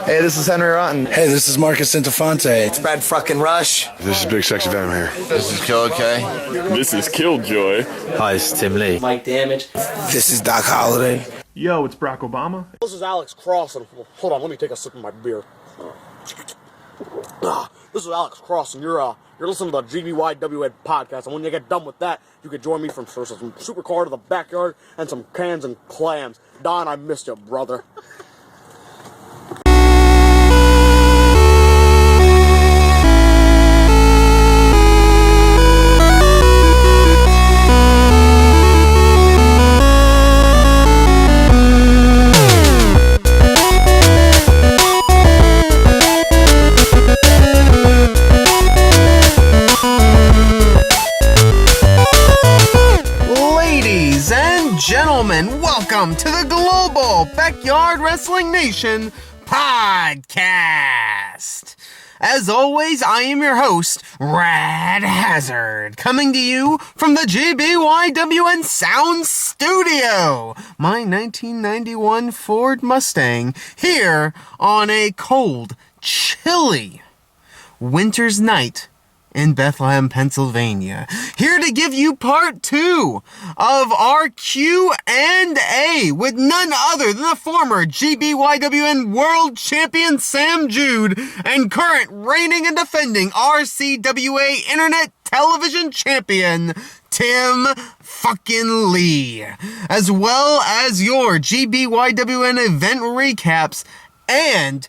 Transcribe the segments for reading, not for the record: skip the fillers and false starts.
Hey, this is Henry Rotten. Hey, this is Marcus Interfonte. It's Brad fucking Rush. This is Big Sexy Venom here. This is Killer K. This is Killjoy. Hi, it's Tim Lee. Mike Damage. This is Doc Holliday. Yo, it's Barack Obama. This is Alex Cross, and hold on, let me take a sip of my beer. This is Alex Cross, and you're listening to the GBYWN podcast, and when you get done with that, you can join me for some supercar to the backyard and some cans and clams. Don, I missed you, brother. Gentlemen, welcome to the Global Backyard Wrestling Nation podcast. As always, I am your host, Rad Hazard, coming to you from the GBYWN Sound Studio, my 1991 Ford Mustang, here on a cold, chilly winter's night in Bethlehem, Pennsylvania. Here to give you part 2 of our Q&A with none other than the former GBYWN World Champion Sam Jude and current reigning and defending RCWA Internet Television Champion Tim fucking Lee, as well as your GBYWN event recaps. And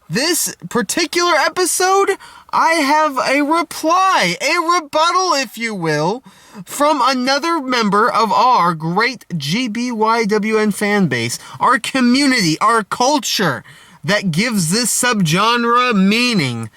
this particular episode, I have a reply, a rebuttal, if you will, from another member of our great GBYWN fan base, our community, our culture that gives this subgenre meaning.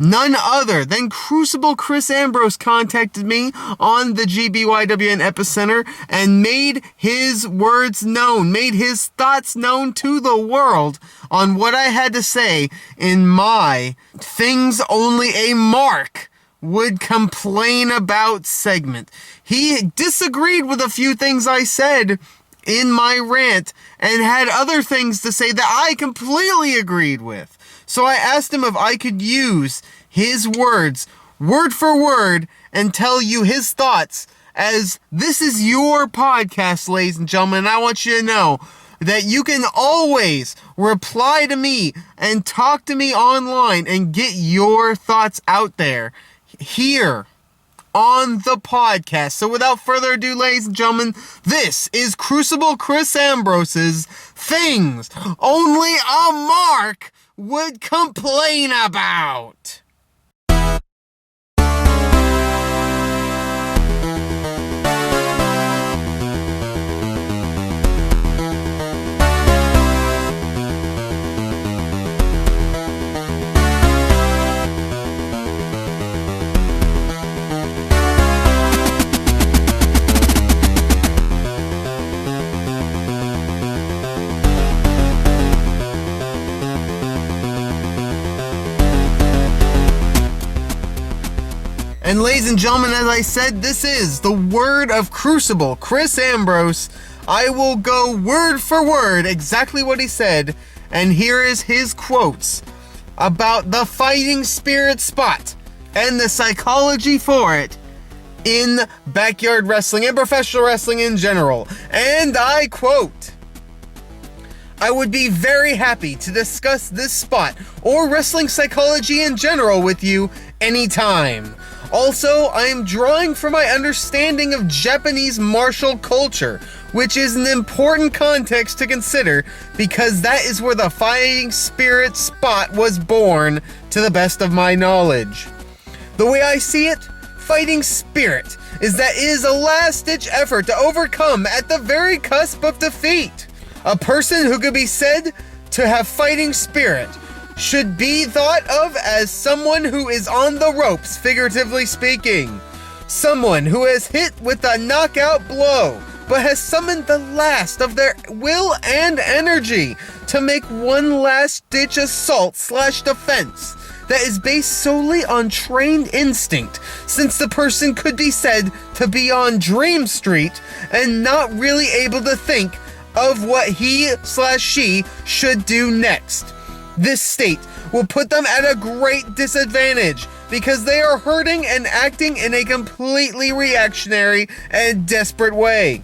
None other than Crucible Chris Ambrose contacted me on the GBYWN Epicenter and made his words known, made his thoughts known to the world on what I had to say in my Things Only a Mark Would Complain About segment. He disagreed with a few things I said in my rant and had other things to say that I completely agreed with. So I asked him if I could use his words, word for word, and tell you his thoughts, as this is your podcast, ladies and gentlemen, and I want you to know that you can always reply to me and talk to me online and get your thoughts out there here on the podcast. So without further ado, ladies and gentlemen, this is Crucible Chris Ambrose's Things Only a Mark Would Complain About. And ladies and gentlemen, as I said, this is the word of Crucible, Chris Ambrose. I will go word for word exactly what he said, and here is his quotes about the fighting spirit spot and the psychology for it in backyard wrestling and professional wrestling in general. And I quote, "I would be very happy to discuss this spot or wrestling psychology in general with you anytime. Also, I am drawing from my understanding of Japanese martial culture, which is an important context to consider because that is where the fighting spirit spot was born, to the best of my knowledge. The way I see it, fighting spirit is that it is a last-ditch effort to overcome at the very cusp of defeat. A person who could be said to have fighting spirit should be thought of as someone who is on the ropes, figuratively speaking. Someone who has hit with a knockout blow, but has summoned the last of their will and energy to make one last-ditch assault/defense that is based solely on trained instinct, since the person could be said to be on Dream Street and not really able to think of what he/she should do next. This state will put them at a great disadvantage because they are hurting and acting in a completely reactionary and desperate way.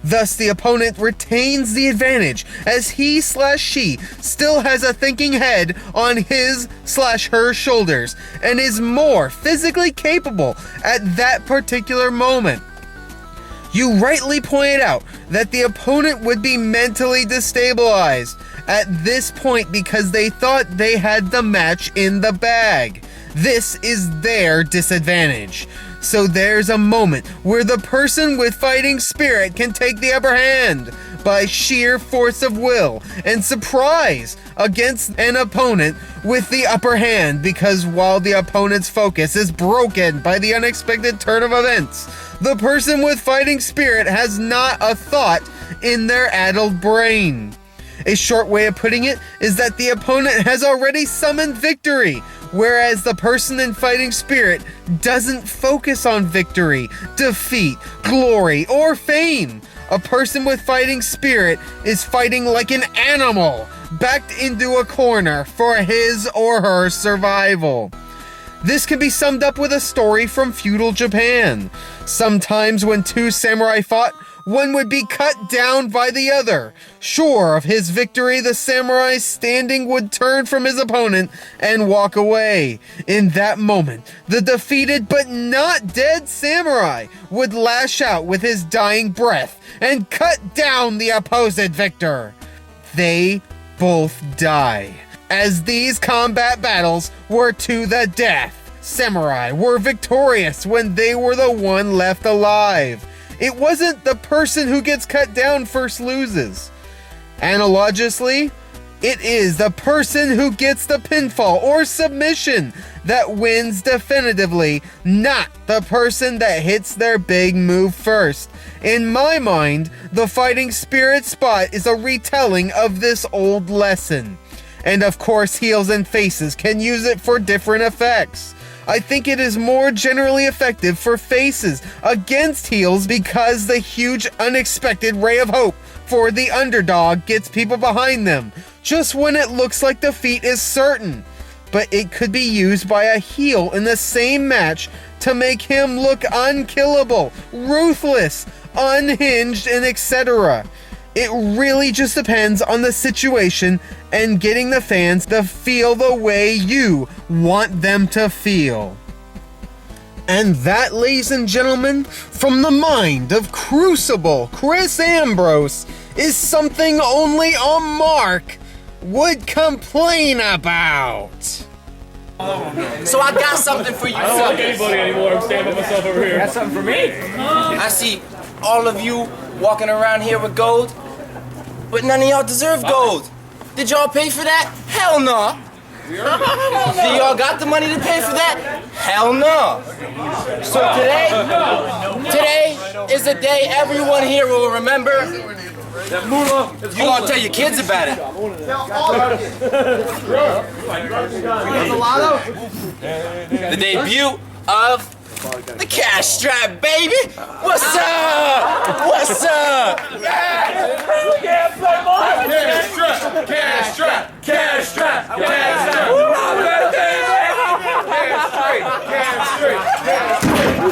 Thus, the opponent retains the advantage as he/she still has a thinking head on his/her shoulders and is more physically capable at that particular moment. You rightly pointed out that the opponent would be mentally destabilized at this point because they thought they had the match in the bag. This is their disadvantage. So there's a moment where the person with fighting spirit can take the upper hand by sheer force of will and surprise against an opponent with the upper hand, because while the opponent's focus is broken by the unexpected turn of events, the person with fighting spirit has not a thought in their addled brain. A short way of putting it is that the opponent has already summoned victory, whereas the person in fighting spirit doesn't focus on victory, defeat, glory, or fame. A person with fighting spirit is fighting like an animal, backed into a corner for his or her survival. This can be summed up with a story from feudal Japan. Sometimes when two samurai fought, one would be cut down by the other. Sure of his victory, the samurai standing would turn from his opponent and walk away. In that moment, the defeated but not dead samurai would lash out with his dying breath and cut down the opposed victor. They both die, as these combat battles were to the death. Samurai were victorious when they were the one left alive. It wasn't the person who gets cut down first loses. Analogically, it is the person who gets the pinfall or submission that wins definitively, not the person that hits their big move first. In my mind, the fighting spirit spot is a retelling of this old lesson. And of course, heels and faces can use it for different effects. I think it is more generally effective for faces against heels because the huge unexpected ray of hope for the underdog gets people behind them, just when it looks like defeat is certain. But it could be used by a heel in the same match to make him look unkillable, ruthless, unhinged, and etc. It really just depends on the situation and getting the fans to feel the way you want them to feel. And that, ladies and gentlemen, from the mind of Crucible, Chris Ambrose, is something only a Mark would complain about. So I got something for you. I don't like anybody anymore. I'm standing by myself over here. Got something for me? I see all of you walking around here with gold, but none of y'all deserve gold. Did y'all pay for that? Hell no. Do y'all got the money to pay for that? Hell no. So today is the day everyone here will remember. You gonna tell your kids about it. The debut of the cash strap, baby. What's up? What's up? Yeah, play more. Cash strap, cash strap, cash strap, cash strap.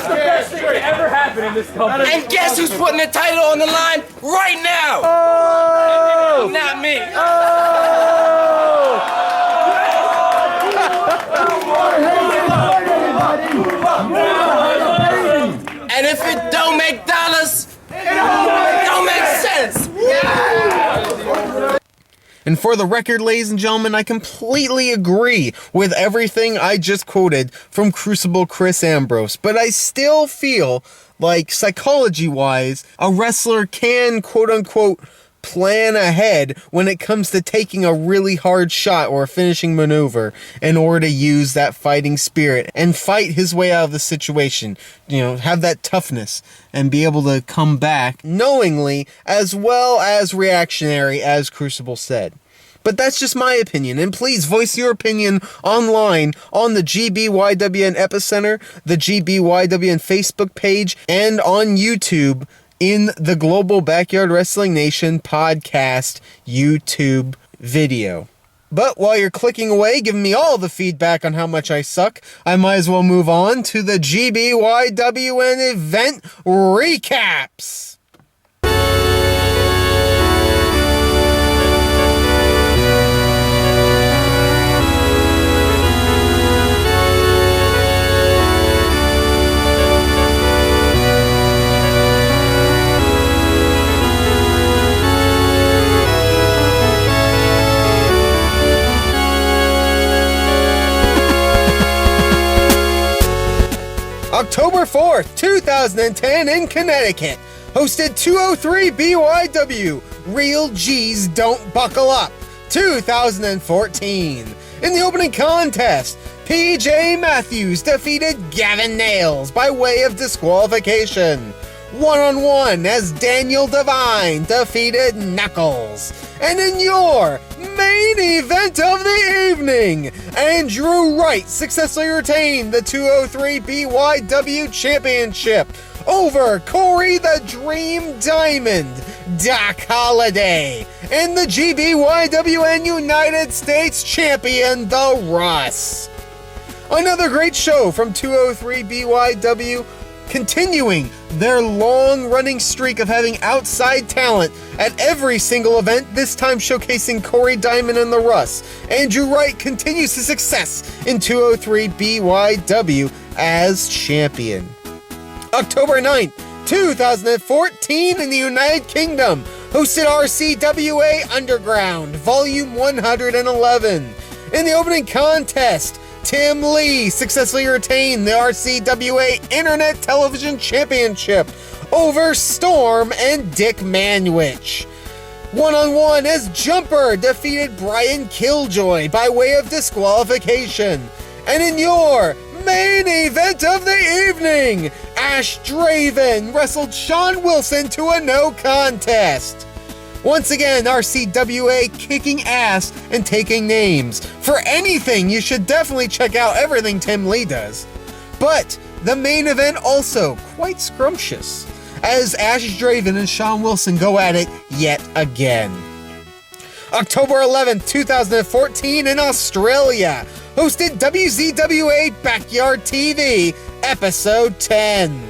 Cash straight ever happened in this company. And guess who's putting the title on the line right now? Oh! Not me. And if it don't make dollars, it don't make sense. And for the record, ladies and gentlemen, I completely agree with everything I just quoted from Crucible Chris Ambrose, but I still feel like psychology-wise, a wrestler can quote-unquote plan ahead when it comes to taking a really hard shot or a finishing maneuver in order to use that fighting spirit and fight his way out of the situation. You know, have that toughness and be able to come back knowingly as well as reactionary, as Crucible said. But that's just my opinion, and please voice your opinion online on the GBYWN Epicenter, the GBYWN Facebook page, and on YouTube in the Global Backyard Wrestling Nation podcast YouTube video. But while you're clicking away, giving me all the feedback on how much I suck, I might as well move on to the GBYWN event recaps. October 4th, 2010 in Connecticut, hosted 203 BYW, Real G's Don't Buckle Up, 2014. In the opening contest, PJ Matthews defeated Gavin Nails by way of disqualification. One-on-one as Daniel Devine defeated Knuckles. And in your main event of the evening, Andrew Wright successfully retained the 203 BYW Championship over Corey the Dream Diamond, Doc Holliday, and the GBYWN United States Champion, the Russ. Another great show from 203 BYW, continuing their long-running streak of having outside talent at every single event, this time showcasing Corey Diamond and the Russ. Andrew Wright continues his success in 203 BYW as champion. October 9th, 2014 in the United Kingdom, hosted RCWA Underground, Volume 111. In the opening contest, Tim Lee successfully retained the RCWA Internet Television Championship over Storm and Dick Manwich. One-on-one as Jumper defeated Brian Killjoy by way of disqualification. And in your main event of the evening, Ash Draven wrestled Sean Wilson to a no contest. Once again, RCWA kicking ass and taking names. For anything, you should definitely check out everything Tim Lee does. But the main event also quite scrumptious, as Ash Draven and Sean Wilson go at it yet again. October 11th, 2014 in Australia, hosted WZWA Backyard TV, Episode 10.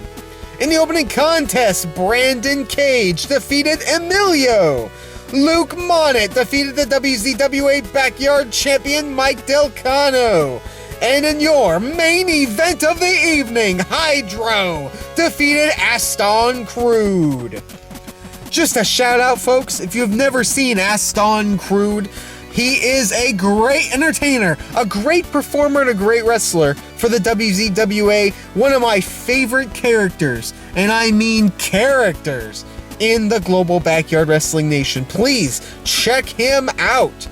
In the opening contest, Brandon Cage defeated Emilio. Luke Monnet defeated the WZWA Backyard Champion Mike Delcano. And in your main event of the evening, Hydro defeated Aston Crude. Just a shout out, folks, if you've never seen Aston Crude, he is a great entertainer, a great performer, and a great wrestler for the WZWA, one of my favorite characters, and I mean characters, in the global Backyard Wrestling Nation. Please check him out.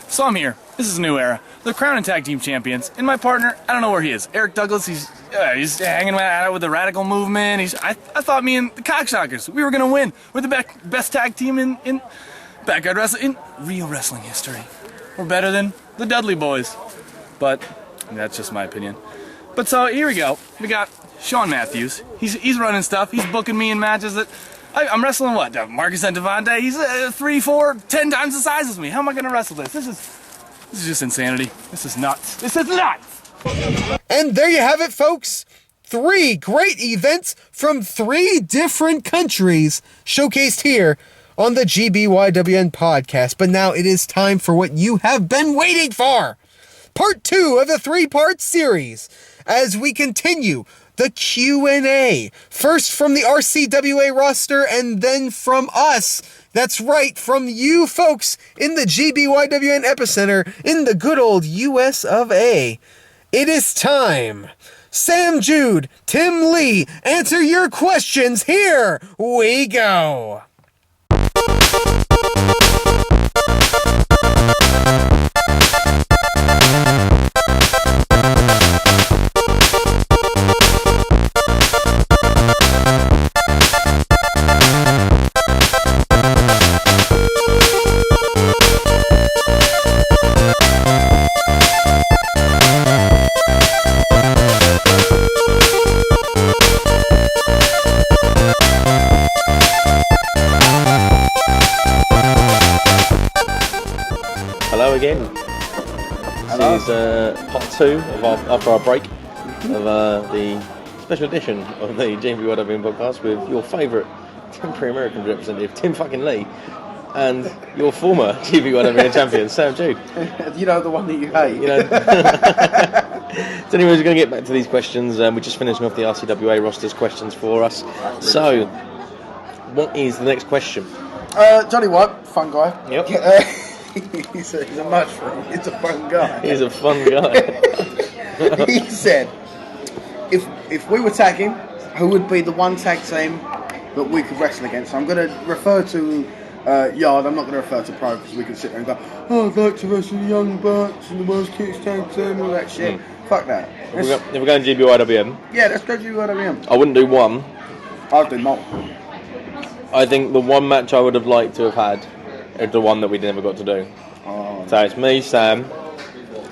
So I'm here. This is a new era. The Crown and Tag Team Champions, and my partner, I don't know where he is. Eric Douglas, he's hanging out with the Radical Movement. I thought me and the Cockshockers, we were going to win. We're the best tag team in Backyard Wrestling, in real wrestling history. We're better than the Dudley Boys. But that's just my opinion. But so here we go. We got Sean Matthews. He's running stuff. He's booking me in matches that I'm wrestling what? Marcus and Devante. He's 3, 4, 10 times the size as me. How am I going to wrestle this? This is just insanity. This is nuts. This is nuts! And there you have it, folks. 3 great events from 3 different countries showcased here on the GBYWN podcast. But now it is time for what you have been waiting for. Part 2 of the 3-part series as we continue the Q&A. First from the RCWA roster and then from us. That's right, from you folks in the GBYWN epicenter in the good old US of A. It is time. Sam Jude, Tim Lee, answer your questions. Here we go. Hello again. This is part 2 of after our break of the special edition of the GBYWN podcast with your favourite temporary American representative, Tim fucking Lee, and your former GBYWN champion, Sam Jude. You know, the one that you hate. You know. So anyways, we're going to get back to these questions. We're just finishing off the RCWA rosters questions for us. So, what is the next question? Johnny White, fun guy. Yep. He's a mushroom. He's a fun guy. He's a fun guy. He said, if we were tagging, who would be the one tag team that we could wrestle against? So I'm going to refer to Yard. I'm not going to refer to Pro because we can sit there and go, oh, I'd like to wrestle the Young Bucks and the World's Kicks tag team and all that shit. Fuck that. If we're going GBYWN, Yeah, let's go GBYWN. I wouldn't do one. I'll do multiple. I think the one match I would have liked to have had is the one that we never got to do. Oh. So it's me, Sam,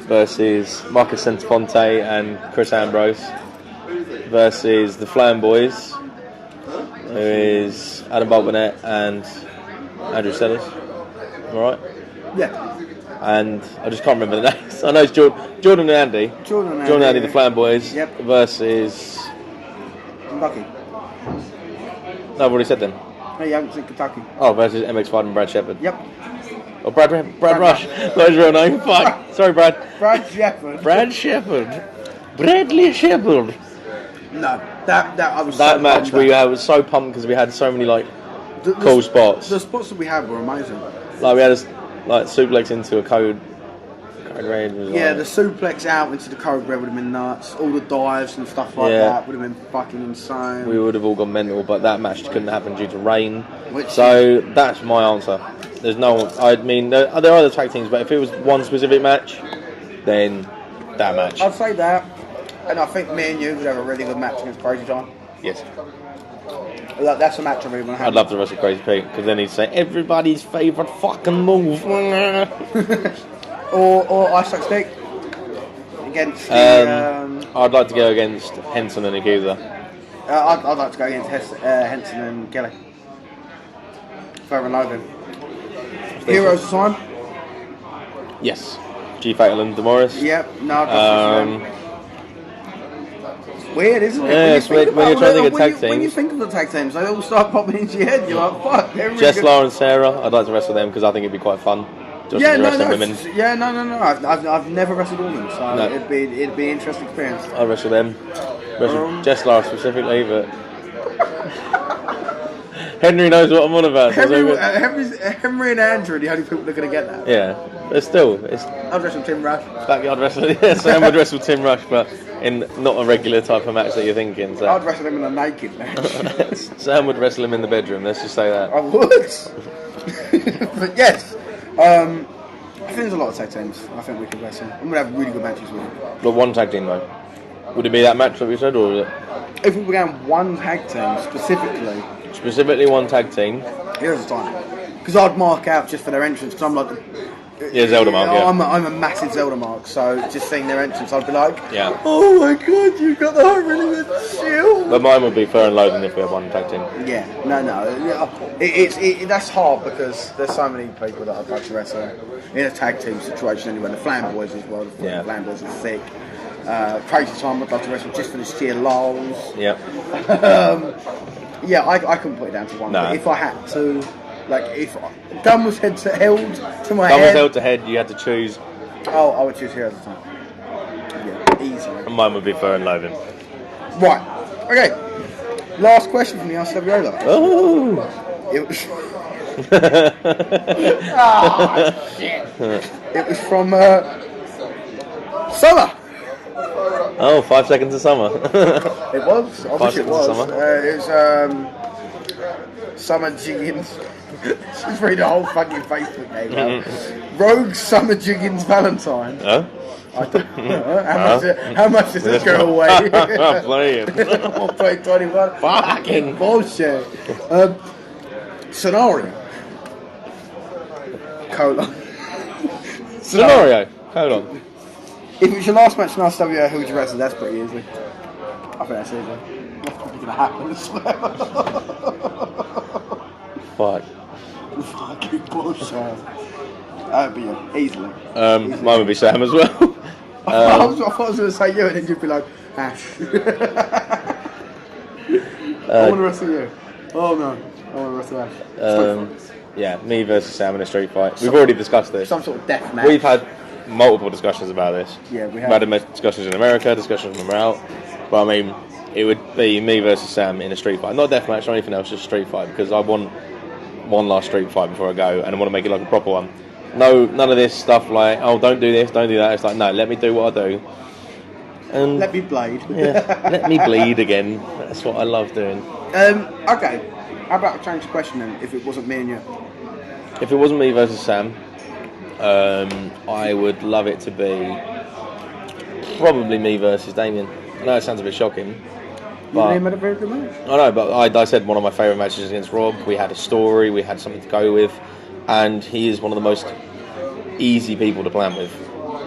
versus Marcus Centofonte and Chris Ambrose versus the Flam Boys, who is Adam Boltmanette and Andrew Sellers. Alright? Yeah. And I just can't remember the names. I know it's Jordan and Andy. Jordan and Andy, the Flam Boys, Yep. versus... Kentucky. No, I've already said them. No, you haven't seen Kentucky. Oh, versus MX5 and Brad Shepherd. Yep. Oh, Brad Rush. That's his real name. Fuck. Sorry, Brad. Brad Shepherd. Brad Shepherd. Bradley Shepherd. No, that I was. That so match pumped I was so pumped because we had so many The- cool spots. The spots that we had were amazing. Like we had a suplex into a code red. Was Yeah, like, the suplex out into the code red would have been nuts. All the dives and stuff like Yeah. that would have been fucking insane. we would have all gone mental, but that match couldn't happen due to rain. Which So that's my answer. There's no. I mean, there are other tag teams, but if it was one specific match, then that match. I'd say that, and I think me and you would have a really good match against Crazy John. Yes. Like, that's a match I really want to have. I'd love to wrestle Crazy Pete because then he'd say everybody's favourite fucking move. or Ice Suck Stick against the, I'd like to go against Henson and Akusa. I'd like to go against Henson and Kelly. Fair and Logan. Heroes of Time. Yes. G Fatal and Demoris. Yep. No. It's weird, isn't it? Yeah, it's weird when you're trying to think of tag When you teams. think of the tag teams, they all start popping into your head. You're like, fuck. They're really Jess, good. Lara and Sarah. I'd like to wrestle them because I think it'd be quite fun. Just wrestling women. No. I've never wrestled women, so No. it'd be an interesting experience. I'd wrestle them. Wrestle Jess, Lara specifically, but Henry knows what I'm on about. so Henry and Andrew are the only people that are going to get that. yeah, but still, it's I'd wrestle Tim Rush. backyard wrestling. Yeah, Sam would wrestle Tim Rush, but in not a regular type of match that you're thinking. So. I'd wrestle him in a naked match. Sam would wrestle him in the bedroom. Let's just say that. I would. But yes, I think there's a lot of tag teams. I think we could wrestle. I'm going to have really good matches with them. But one tag team though. Would it be that match that we said, or is it If we were going one tag team specifically one tag team? here's the time. Because I'd mark out just for their entrance, because I'm like... Yeah, Zelda mark, yeah. I'm a massive Zelda mark, so just seeing their entrance, I'd be like, Yeah. oh my god, you've got the really good shield. But mine would be Fair and Loading if we had one tag team. Yeah, no. That's hard because there's so many people that I'd like to wrestle in a tag team situation anyway. The Flam Boys as well. The Yeah. Flam Boys are thick. Crazy Time, I'd love to wrestle just for the sheer lols. Yeah. Yeah, I couldn't put it down to one. No. But if I had to, like, if gun was held to my Gun was head, held to head, you had to choose, oh, I would choose Heroes of Time. Yeah, easily. and mine would be Fair and Loading. Right. Okay. Last question from the RCWA though. Oh! It was. Shit. It was from Summer. Oh, 5 seconds of summer. It was. I wish it seconds of was. Summer. It was Summer Jiggins. She's reading the whole fucking Facebook name. Rogue Summer Jiggins Valentine. Huh? I don't know. How much does this go away? I'm playing. 1.21. Fucking bullshit. Scenario. Colon. Scenario. Hold on. If it's your last match in RCWA, who would you wrestle? That's pretty easy. I think that's easy. What's probably going to happen as well? Fuck. Fucking bullshit. But yeah, easily. Mine would be Sam as well. I thought I was going to say you, and then you'd be like, Ash. I want to wrestle you. Oh no, I want to wrestle Ash. Yeah, me versus Sam in a street fight. We've already discussed this. Some sort of death match. We've had multiple discussions about this. Yeah, we We've have. had discussions in America, discussions when we're out. But I mean, it would be me versus Sam in a street fight. Not a death match or anything else, just a street fight. Because I want one last street fight before I go, and I want to make it like a proper one. No, none of this stuff like, oh, don't do this, don't do that. It's like, no, let me do what I do. And let me blade. Yeah, let me bleed again. That's what I love doing. Okay. How about I change the question then, if it wasn't me and you? If it wasn't me versus Sam, I would love it to be probably me versus Damien. I know it sounds a bit shocking. You made a very good match. I know, but I said one of my favourite matches against Rob. We had a story, we had something to go with, and he is one of the most easy people to plan with.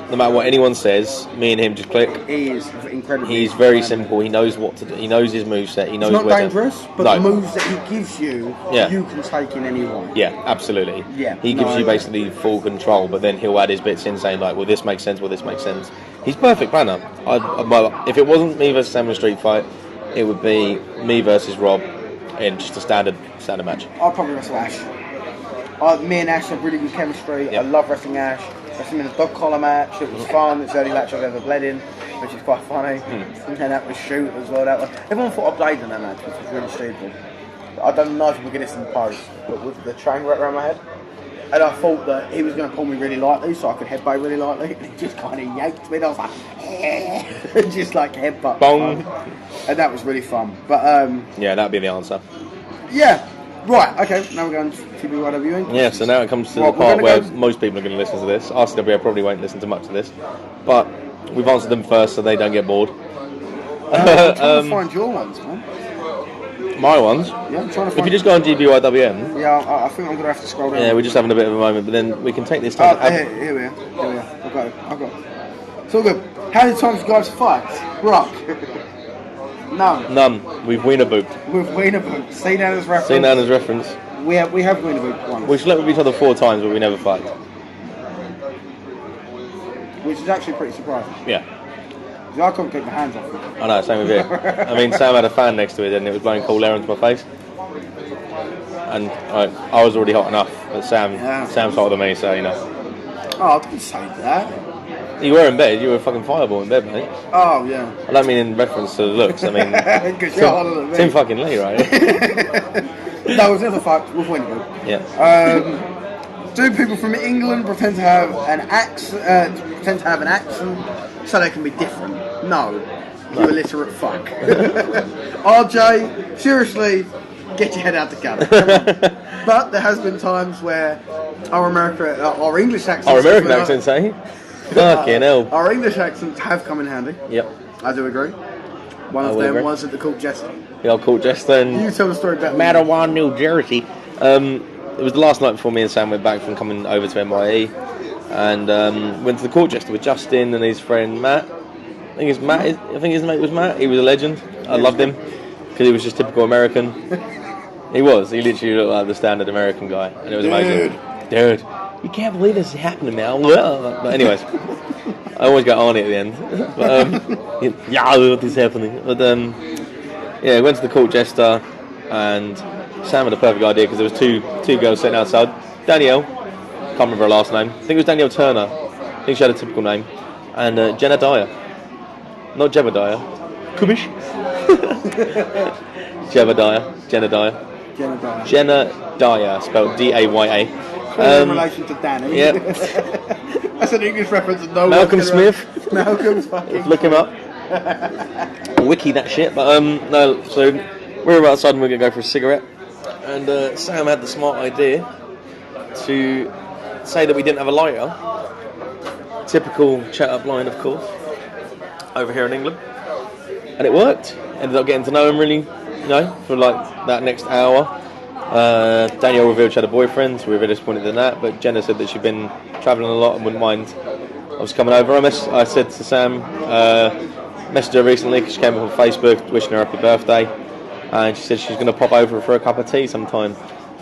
No matter what anyone says, me and him just click. He is incredibly. He's very simple. He knows what to do. He knows his moveset. He knows. It's not where dangerous, but no. the moves that he gives you, you can take in any way. Yeah, absolutely. Yeah, he gives you basically full control, but then he'll add his bits in, saying like, "Well, this makes sense. Well, this makes sense." He's perfect planner. If it wasn't me versus Sam in a street fight, it would be me versus Rob in just a standard match. I'd probably wrestle Ash. Me and Ash have really good chemistry. Yep. I love wrestling Ash. Wrestling in a dog collar match. It was fun. It's the only match I've ever bled in, which is quite funny. And that was shoot as well. Everyone thought I bled in that match, which was really stupid. I don't know if we're getting this in the post, but with the train right around my head. And I thought that he was going to pull me really lightly so I could headbutt really lightly. And he just kind of yanked me and I was like, just like headbutt. Bong. And that was really fun. But yeah, that'd be the answer. Yeah. Right, okay, now we're going to GBYWN. Yeah, so now it comes to the part where most people are going to listen to this. RCWA probably won't listen to much of this, but we've answered them first so they don't get bored. I'm trying to find your ones, man. My ones? Yeah, I'm trying to find. If you just go on GBYWN. Yeah, I think I'm going to have to scroll down. Yeah, we're just having a bit of a moment, but then we can take this time. Here we are. I've got it. It's all good. How many times have you guys fight? Rock. None. We've wiener booped. We've wiener booped. Seen that as reference. Seen that as reference. We have wiener booped once. We've slept with each other 4 times, but we never fight. Which is actually pretty surprising. Yeah. Because I couldn't keep my hands off it. I know, same with you. I mean, Sam had a fan next to it and it was blowing cool air into my face. And I was already hot enough, but Sam's hotter than me, so you know. Oh, I didn't say that. You were in bed, you were fucking fireball in bed, mate. Oh, yeah. I don't mean in reference to the looks, I mean... Tim fucking Lee, right? No, it was never fucked. We'll find it. Yeah. Do people from England pretend to have an accent so they can be different? No. You illiterate fuck. RJ, seriously, get your head out the gutter. But there has been times where our English accents... Our American accents, eh? Fucking hell. Our English accents have come in handy. Yep. I do agree. One of them was at the Court Jester. The old Court Jester. And you tell the story better. Matawan, New Jersey. It was the last night before me and Sam went back from coming over to MIE. And went to the Court Jester with Justin and his friend Matt. I think his mate was Matt. He was a legend. I loved him. Because he was just typical American. He was. He literally looked like the standard American guy. And it was amazing. Dude. You can't believe this is happening now. But anyways, I always got Arnie at the end. But yeah, what is happening? But yeah, we went to the Court Jester, and Sam had a perfect idea because there was two girls sitting outside. Danielle, can't remember her last name. I think it was Danielle Turner. I think she had a typical name, and Jenna Dyer, not Jebediah. Kubish. Jenna Dyer, spelled D-A-Y-A. In relation to Danny. Yeah. That's an English reference. No. Malcolm Smith. Malcolm's fucking. Look him up. Wiki that shit. But no. So we were outside and we were gonna go for a cigarette, and Sam had the smart idea to say that we didn't have a lighter. Typical chat up line, of course, over here in England, and it worked. Ended up getting to know him really, for like that next hour. Danielle revealed she had a boyfriend, so we were very disappointed in that, but Jenna said that she'd been travelling a lot and wouldn't mind us coming over. I said to Sam, messaged her recently because she came up on Facebook wishing her happy birthday, and she said she's going to pop over for a cup of tea sometime.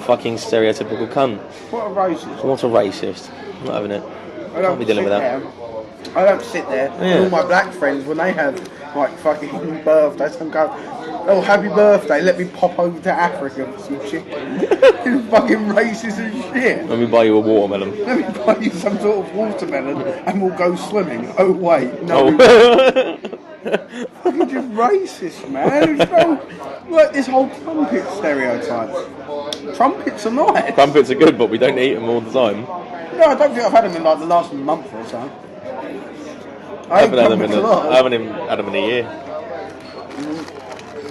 Fucking stereotypical cunt. What a racist. What a racist. Not having it. I Can't don't be dealing with that. I don't sit there. And all my black friends, when they have like fucking birthdays, and go, "Oh, happy birthday! Let me pop over to Africa for some chicken." It's fucking racist and shit. Let me buy you a watermelon. Let me buy you some sort of watermelon, and we'll go swimming. Oh wait, no. Oh. Fucking just racist, man. There's no, like this whole trumpet stereotype. Trumpets are nice. Crumpets are good, but we don't eat them all the time. No, I don't think I've had them in like the last month or so. I haven't had them crumpets a lot. I haven't even had them in a year.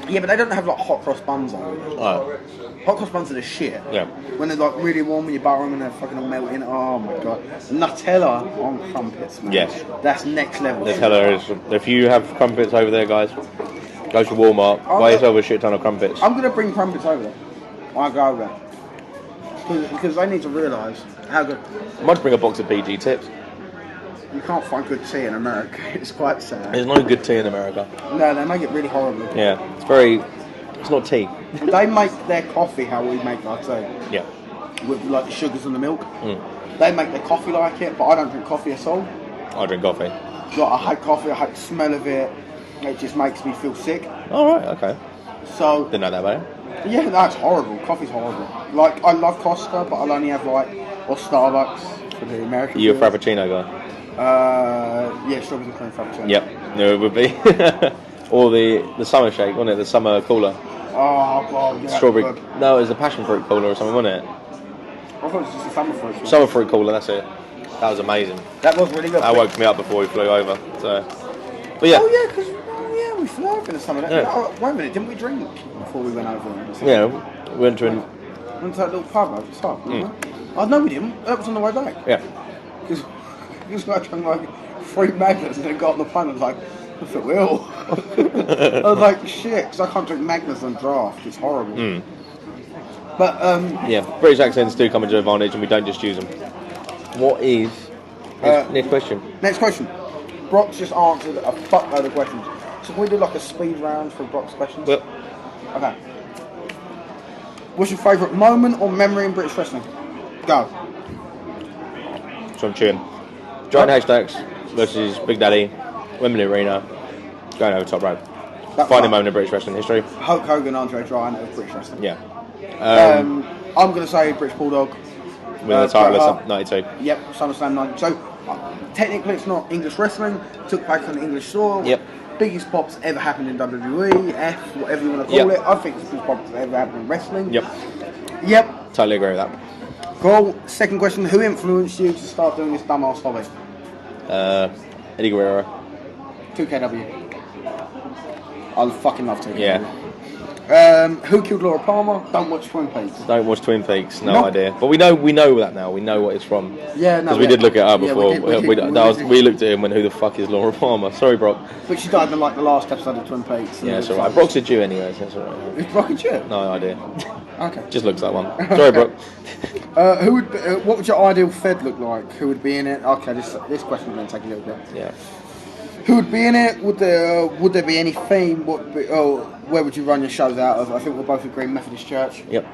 Yeah, but they don't have like hot cross buns on them. Oh. Hot cross buns are the shit. Yeah. When they're like really warm and you butter them and they're fucking all melting. Oh my god. Nutella on crumpets, man. Yes. That's next level. Nutella is. If you have crumpets over there, guys, go to Walmart, buy yourself a shit ton of crumpets. I'm gonna bring crumpets over there. I'll go over there. Because they need to realise how good. I might bring a box of PG tips. You can't find good tea in America. It's quite sad. There's no good tea in America. No, they make it really horrible. Yeah, it's very. It's not tea. They make their coffee how we make our tea. Yeah. With like the sugars and the milk. They make their coffee like it, but I don't drink coffee at all. I drink coffee. Like, I hate coffee, I hate the smell of it. It just makes me feel sick. Alright, okay. So Didn't know that about it. yeah, that's horrible. Coffee's horrible. Like, I love Costa, but I'll only have like, or Starbucks for the American You're a viewers. Frappuccino guy? Yeah, strawberries and cream Frappuccino. Yep. No, it would be. Or the summer shake, wasn't it? The summer cooler. Oh, God, yeah. Strawberry. Good. No, it was a passion fruit cooler or something, wasn't it? I thought it was just a summer fruit. Summer fruit cooler, that's it. That was amazing. That was really good. That woke me up before we flew over. So, but yeah. Oh, yeah, because we flew over in the summer. Yeah. Oh, wait a minute, didn't we drink before we went over? Yeah, we went to Went to that little pub over the top, didn't we? Oh, no, we didn't. That was on the way back. Yeah. Because I drank like 3 magnets and then got on the plane and was like, I feel ill. I was like, shit, because I can't drink magnets on draft. It's horrible. But, yeah, British accents do come into advantage and we don't just use them. What is... next question. Next question. Brock's just answered a fuckload of questions. So can we do like a speed round for Brock's questions? Yep. Okay. What's your favourite moment or memory in British wrestling? Go. So I'm chewing. Giant Haystacks versus Big Daddy, Wembley Arena, going over top rope. Final moment in British wrestling history. Hulk Hogan, Andre Dry, over British wrestling. Yeah. I'm going to say British Bulldog. With the title of 92. Yep, SummerSlam 92. So, technically it's not English wrestling, took place on the English soil. Yep. Biggest pops ever happened in WWE, F, whatever you want to call it. I think it's the biggest pops ever happened in wrestling. Yep. Yep. Totally agree with that. Cool. Second question, who influenced you to start doing this dumbass hobby? Eddie Guerrero. 2KW. I fucking love 2KW. Yeah. Who killed Laura Palmer? Don't watch Twin Peaks. Don't watch Twin Peaks, no Nope. idea. But we know that now. We know what it's from. Yeah, no. Because we did look it up yeah, before. We looked at him and went, who the fuck is Laura Palmer? Sorry, Brock. But she died in like the last episode of Twin Peaks. Yeah, it's alright. Brock's a Jew anyway, so that's alright. Is Brock a Jew? No idea. Okay. Just looks like one. Sorry, Brock. Who would? What would your ideal Fed look like? Who would be in it? Okay, this question's going to take a little bit. Yeah. Who would be in it? Would there be any theme? Where would you run your shows out of? I think we're both agreeing Methodist Church. Yep.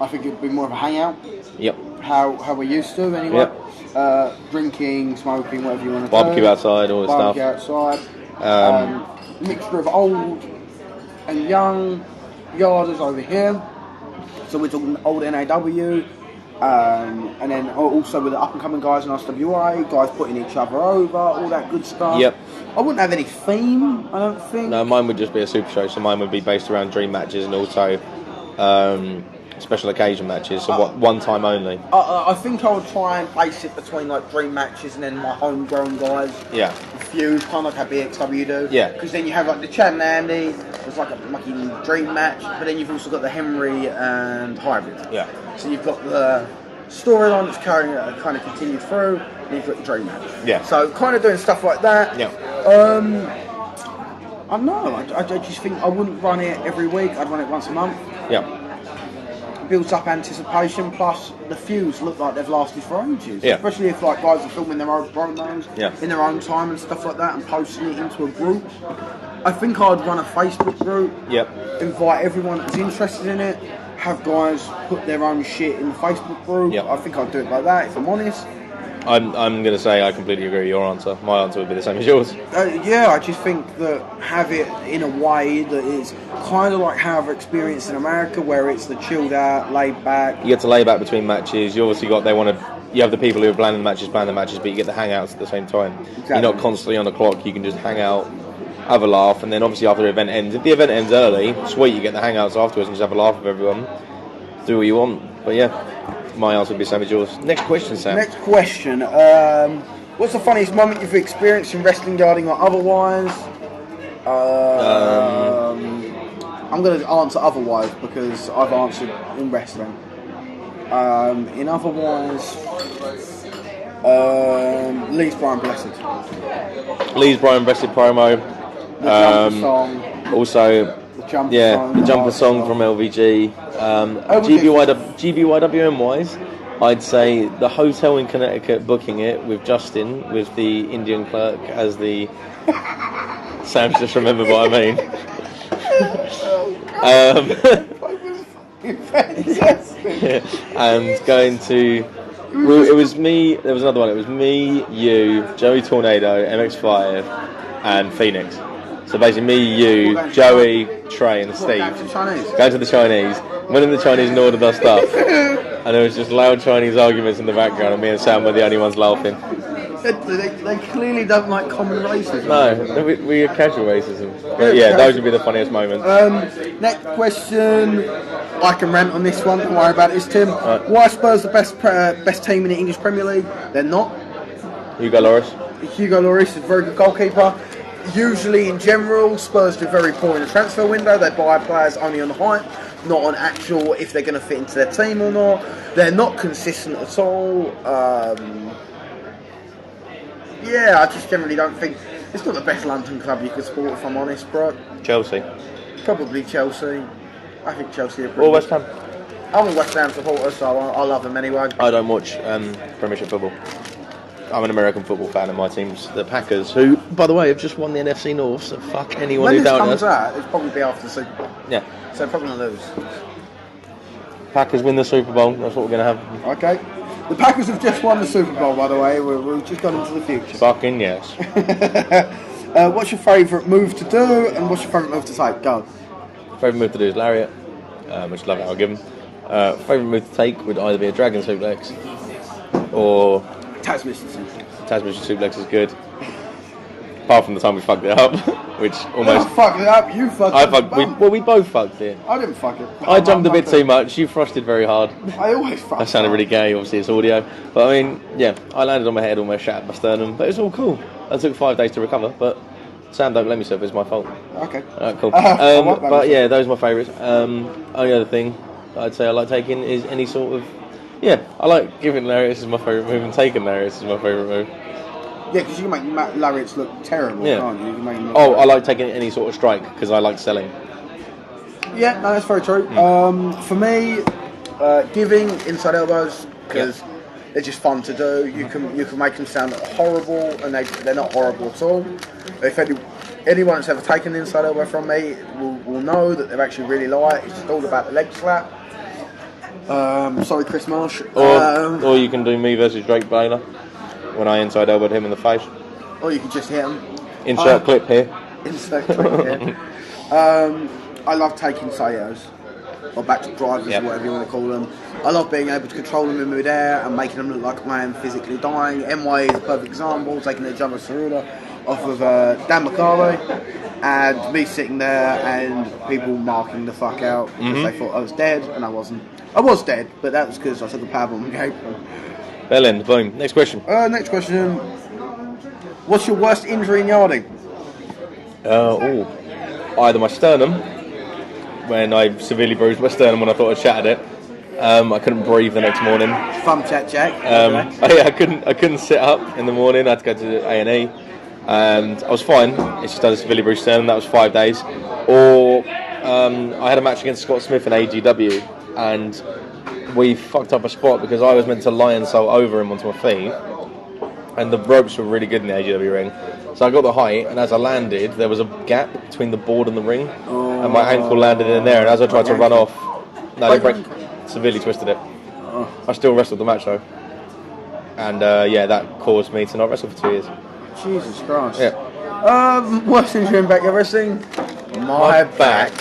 I think it would be more of a hangout. Yep. How we used to anyway. Yep. Drinking, smoking, whatever you want to do. Barbecue outside, all the stuff. Barbecue outside. Mixture of old and young yarders over here. So we're talking old NAW. And then also with the up and coming guys in RCWA, guys putting each other over, all that good stuff. Yep. I wouldn't have any theme, I don't think. No, mine would just be a super show. So mine would be based around dream matches and also special occasion matches. So one time only. I think I would try and place it between like dream matches and then my homegrown guys. Yeah. Fuse, kind of like how BXW do. Yeah. Because then you have like the Chad and Andy, there's like a fucking dream match, but then you've also got the Henry and Hybrid. Yeah. So you've got the storyline that's kind of continued through, and you've got the dream match. Yeah. So kind of doing stuff like that. Yeah. I don't know. I just think I wouldn't run it every week. I'd run it once a month. Yeah. Builds up anticipation. Plus, the feuds look like they've lasted for ages. Yeah. Especially if like guys are filming their own promos Yeah. in their own time and stuff like that, and posting it into a group. I think I'd run a Facebook group. Yep. Invite everyone that's interested in it. Have guys put their own shit in the Facebook group. Yep. I think I'd do it like that if I'm honest. I'm going to say I completely agree with your answer. My answer would be the same as yours. Yeah, I just think that have it in a way that is kind of like how I've experienced in America, where it's the chilled out, laid back. You get to lay back between matches. You obviously you have the people who are planning the matches, but you get the hangouts at the same time. Exactly. You're not constantly on the clock. You can just hang out, have a laugh, and then obviously after the event ends, if the event ends early, sweet, you get the hangouts afterwards and just have a laugh with everyone. Do what you want. But yeah, my answer would be the same as yours. Next question, Sam. Next question. What's the funniest moment you've experienced in wrestling, guarding or otherwise? I'm going to answer otherwise because I've answered in wrestling. In otherwise, Lee's Brian Blessed. Lee's Brian Blessed promo. The jumper song. Also, The jumper song. the jumper song from LVG. GBYWN wise, I'd say the hotel in Connecticut booking it with Justin, with the Indian clerk as the... Sam's just remembered what I mean. And going to... It was me, there was another one, it was me, you, Joey Tornado, MX5 and Phoenix. So basically me, you, Joey, Trey and Steve. Going to the Chinese. Went in the Chinese and ordered our stuff. And there was just loud Chinese arguments in the background and me and Sam were the only ones laughing. They clearly don't like common racism. No, we are casual racism. But yeah, those would be the funniest moments. Next question. I can rant on this one. Don't worry about this, Tim. Right. Why are Spurs the best team in the English Premier League? They're not. Hugo Lloris. Hugo Lloris is a very good goalkeeper. Usually, in general, Spurs do very poor in the transfer window. They buy players only on hype, not on actual if they're going to fit into their team or not. They're not consistent at all. Yeah, I just generally don't think it's not the best London club you could support, if I'm honest, bro. Chelsea. Probably Chelsea. I think Chelsea are pretty Or West Ham. I'm a West Ham supporter, so I love them anyway. I don't watch Premiership football. I'm an American football fan, and my team's the Packers, who, by the way, have just won the NFC North, so fuck anyone When who this doubts comes us. out, it's probably be after the Super Bowl. Yeah. So they're probably going to lose. Packers win the Super Bowl, that's what we're going to have. Okay. The Packers have just won the Super Bowl, by the way. We've just gone into the future. Fucking yes. What's your favourite move to do, and what's your favourite move to take? Go. Favourite move to do is lariat, which love it, I'll give him. Favourite move to take would either be a dragon suplex or Tasmanian suplex. Tasmanian suplex is good. Apart from the time we fucked it up, which almost... I fucked it up, you fucked it up. We both fucked it. I didn't fuck it. I jumped a bit too much, you thrusted very hard. I always fucked it. That sounded really gay, obviously it's audio. But I mean, yeah, I landed on my head, almost shattered my sternum, but it's all cool. It took 5 days to recover, but Sam, don't blame yourself, it's my fault. Okay. Alright, cool. I won't blame But yeah, myself. those are my favourites. Only other thing I'd say I like taking is any sort of... Yeah, I like giving lariats is my favourite move and taking lariats is my favourite move. Yeah, because you can make lariats look terrible, Yeah. can't you? You can make them look I like taking any sort of strike because I like selling. Yeah, no, that's very true. For me, giving inside elbows because they're just fun to do. You can make them sound horrible, and they're not horrible at all. If anyone that's ever taken an inside elbow from me will know that they're actually really light. It's just all about the leg slap. Sorry, Chris Marsh. Or you can do me versus Drake Baylor when I inside elbowed him in the face. Or you can just hit him. Insert clip here. Insert clip here. I love taking sayos, or back to drivers, or whatever you want to call them. I love being able to control them in mid-air and making them look like I am physically dying. MY is a perfect example, taking the Jumbo Saruda off of Dan McCarley, and me sitting there and people marking the fuck out because they thought I was dead, and I wasn't. I was dead, but that was because I took a powerbomb and gave them. Bell end, boom. Next question. Next question. What's your worst injury in yarding? Either my sternum, when I severely bruised my sternum when I thought I shattered it. I couldn't breathe the next morning. Thumb chat, Jack. I couldn't sit up in the morning. I had to go to A&E, and I was fine. It's just I had a severely bruised sternum. That was 5 days. Or I had a match against Scott Smith in AGW, and we fucked up a spot because I was meant to lie and salt over him onto my feet, and the ropes were really good in the AGW ring. So I got the height, and as I landed, there was a gap between the board and the ring, and my ankle landed in there. And as I tried to run off, severely twisted it. I still wrestled the match though. And yeah, that caused me to not wrestle for 2 years. Jesus Christ. Yeah. Worst injury in backyard wrestling? My back.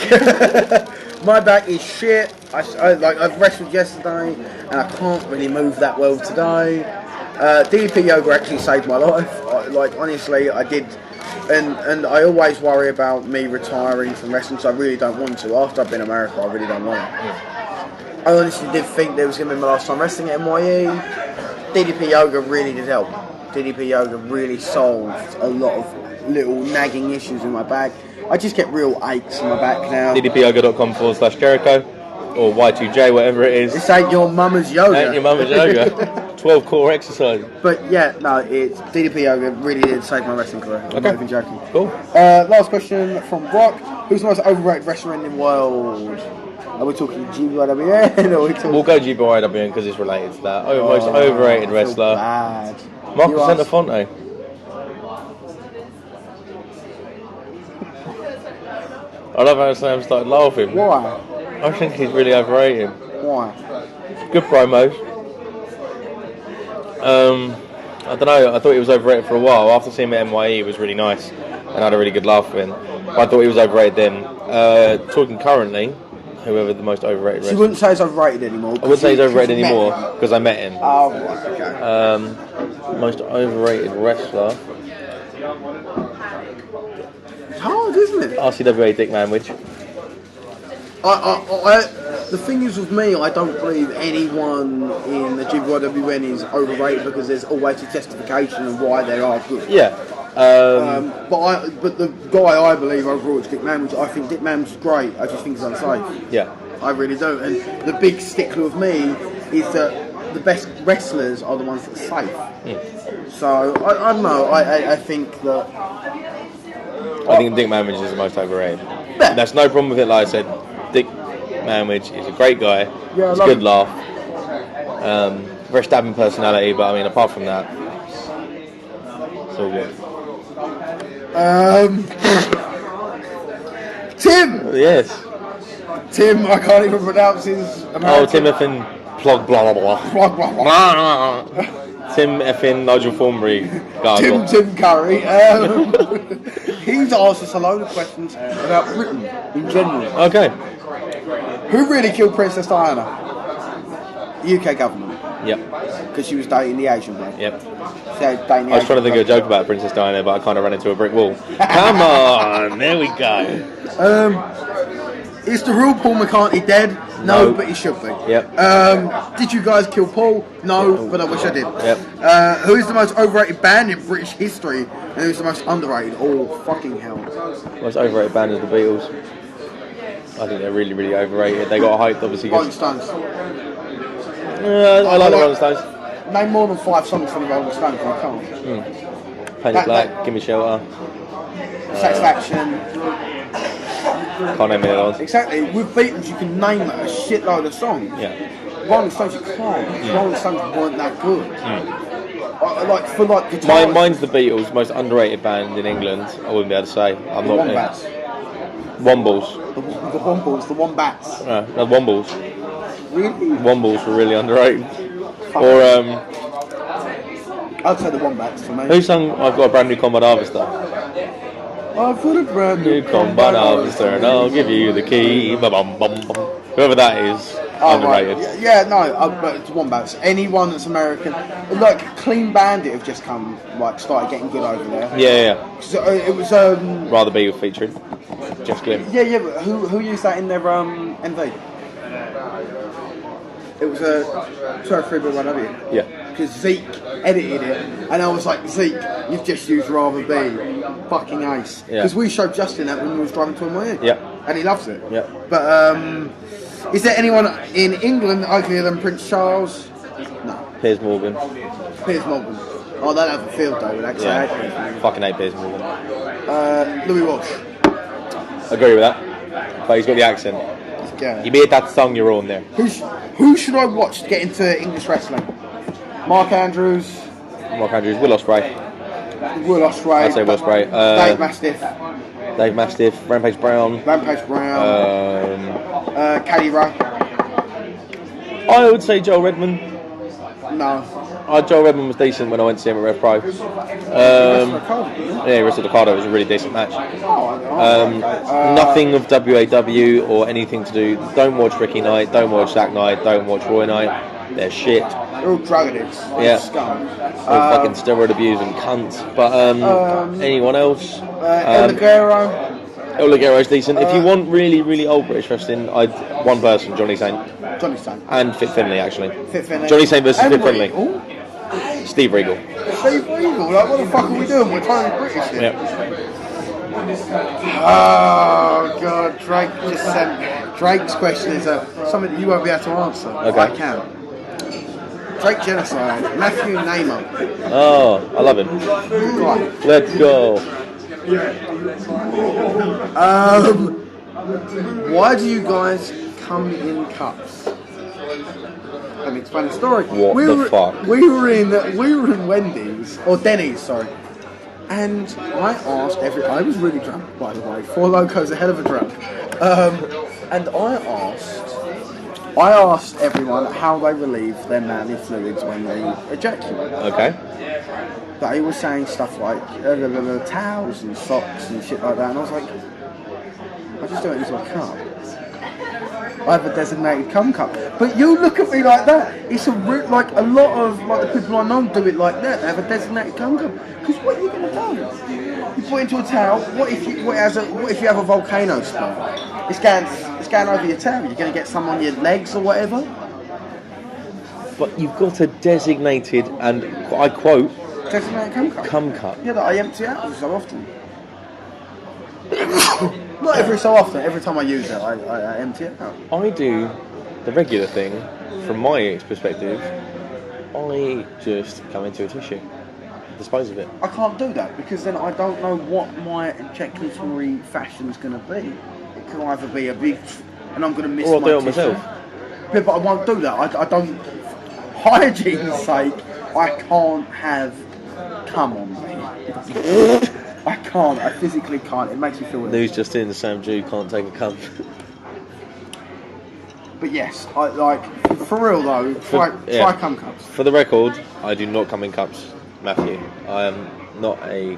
My back is shit. I've wrestled yesterday and I can't really move that well today. DDP yoga actually saved my life. Honestly, I did. And I always worry about me retiring from wrestling, so I really don't want to. After I've been in America, I really don't want to. I honestly did think that was going to be my last time wrestling at NYE. DDP yoga really did help. DDP yoga really solved a lot of little nagging issues in my back. I just get real aches in my back now. ddpyoga.com/Jericho or Y2J, whatever it is. This ain't your mama's yoga. Ain't your mama's yoga. 12 core exercise. But yeah, no, it's DDP yoga really did save my wrestling career. I'm not even joking. Cool. Last question from Brock. Who's the most overrated wrestler in the world? Are we talking GBYWN or are we talking... We'll go GBYWN because it's related to that. Most overrated wrestler. Bad. Marcus Santafonte. I love how Sam started laughing. Why? I think he's really overrated. Why? Good promos. I don't know, I thought he was overrated for a while. After seeing him at NYE, he was really nice and I had a really good laugh with him. But I thought he was overrated then. Talking currently, whoever the most overrated wrestler. So you wouldn't say he's overrated anymore? I wouldn't say he's overrated anymore because I met him. Oh, right, okay. Most overrated wrestler. It's hard, isn't it? RCWA Dick Manwich. The thing is with me, I don't believe anyone in the GBYWN is overrated because there's always a justification of why they are good. Yeah. But the guy I believe overall is Dick Manwich. I think Dick Manwich is great. I just think he's unsafe. Yeah. I really do. And the big stickler with me is that the best wrestlers are the ones that are safe. So I don't know. I think that. I think Dick Manwich is the most overrated. Yeah. That's no problem with it. Like I said, Dick Manwich is a great guy. Yeah, he's a good laugh. Very stabbing personality, but I mean, apart from that, it's all good. Tim. Yes. Tim. I can't even pronounce his. Oh, Tim effing plug blah blah blah. Plug blah blah. Tim effing Nigel Thornberry. Tim Curry. He's asked us a load of questions about Britain in general. Okay. Who really killed Princess Diana? The UK government. Yep. Because she was dating the Asian bloke. Yep. I was trying to think of a joke about Princess Diana, but I kind of ran into a brick wall. Come on, there we go. Is the real Paul McCartney dead? No, but he should be. Yep. Did you guys kill Paul? No, but I wish I did. Yep. Who is the most overrated band in British history? And who's the most underrated? Oh, fucking hell. Most overrated band is the Beatles. I think they're really, really overrated. They got hyped, obviously. Rolling Stones. I like the Rolling Stones. Name more than 5 songs from the Rolling Stones, I can't. Painted Black, Give Me Shelter. Satisfaction. Can't name any other ones. Exactly. With Beatles, you can name a shitload of songs. Yeah. Rolling Stones, you can't. Rolling Stones weren't that good. For guitar. Mine's the Beatles, most underrated band in England. I wouldn't be able to say. I'm not. Wombats. Wombles. The Wombles, the Wombats. No, Wombles. Really? Wombles were really underrated. I'd say the Wombats for me. Who sung I've Got a Brand New Combat Harvester? I've got a brand new Combat Harvester and I'll give you the key. Bum, bum, bum. Whoever that is, underrated. Right. Yeah, no, but it's Wombats. Anyone that's American, like Clean Bandit have just started getting good over there. Yeah. So, it was Rather Be featuring Jeff Glim. Yeah, but who used that in their MV? It was a 203BYW. Yeah. Because Zeke edited it, and I was like, Zeke, you've just used Rather Be, fucking ace. Because we showed Justin that when we was driving to NYU. Yeah. And he loves it. Yeah. But is there anyone in England uglier than Prince Charles? No. Piers Morgan. Piers Morgan. Oh, they'd have a field day with actually. Yeah. Fucking hate Piers Morgan. Louis Walsh. Agree with that. But he's got the accent. Yeah. You made that song you're on there. Who should I watch to get into English wrestling? Mark Andrews. Will Ospreay. Will Ospreay. I'd say Will Ospreay. Dave Mastiff. Rampage Brown. Caddy Ray. I would say Joel Redman. No. Joel Redmond was decent when I went to see him at Rev Pro. Yeah, Wrestle Ricardo was a really decent match. Nothing of WAW or anything to do. Don't watch Ricky Knight, don't watch Zack Knight, don't watch Roy Knight. They're shit. They're all drug addicts. Yeah. Scum. All fucking steroid abusing cunts. But anyone else? El Ligero. El Ligero's decent. If you want really, really old British wrestling, one person, Johnny Saint. Johnny Saint. And Fit Finlay, actually. Fit Finlay. Johnny Saint versus Fit Finlay. Ooh. Steve Regal. Steve Regal? Like, what the fuck are we doing? We're totally British here. Yeah. Oh, God. Drake just sent... Drake's question is something that you won't be able to answer. Okay. I can. Drake genocide. Matthew Namer. Oh, I love him. Right. Let's go. Why do you guys come in cups? Let me explain the story. What the fuck? We were in Wendy's or Denny's, sorry. And I asked I was really drunk, by the way. 4 Locos, a hell of a drunk. And I asked everyone how they relieve their manly fluids when they ejaculate. Okay. They were saying stuff like towels and socks and shit like that, and I was like, I just do it into a cup. I have a designated cum cup. But you look at me like that. It's like a lot of the people I know do it like that. They have a designated cum cup. Because what are you going to do? You put it into a towel. What if you have a volcano spill? It's going over your towel. You're going to get some on your legs or whatever. But you've got a designated, and I quote, designated cum cup. Cum cup. Yeah, that I empty out every so often. Not every so often. Every time I use it, I empty it out. I do the regular thing. From my perspective, I just come into a tissue, dispose of it. I can't do that because then I don't know what my ejaculatory fashion's going to be. It can either be a big, and I'm going to miss or I'll my do it tissue. myself. Yeah, but I won't do that. I don't. Hygiene's sake, I can't have cum on me. I can't. I physically can't. It makes me feel weird. News just in: Sam Jude can't take a cum. But yes, I like for real though. Try cum cups. For the record, I do not come in cups, Matthew. I am not a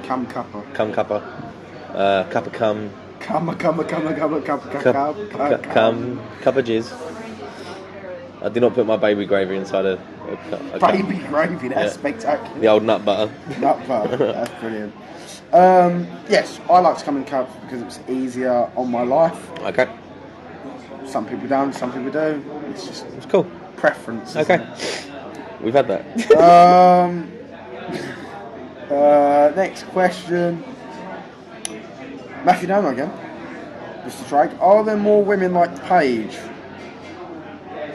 cum cupper. Cum cupper. Cup of cum. Cum of jizz. I do not put my baby gravy inside a baby gravy. That's spectacular. The old nut butter. Nut butter. That's brilliant. Yes, I like to come in cups because it's easier on my life. Okay. Some people don't, some people do. It's cool. Preference. Okay. We've had that. Next question. Matthew Dano again. Mr. Drake. Are there more women like Paige?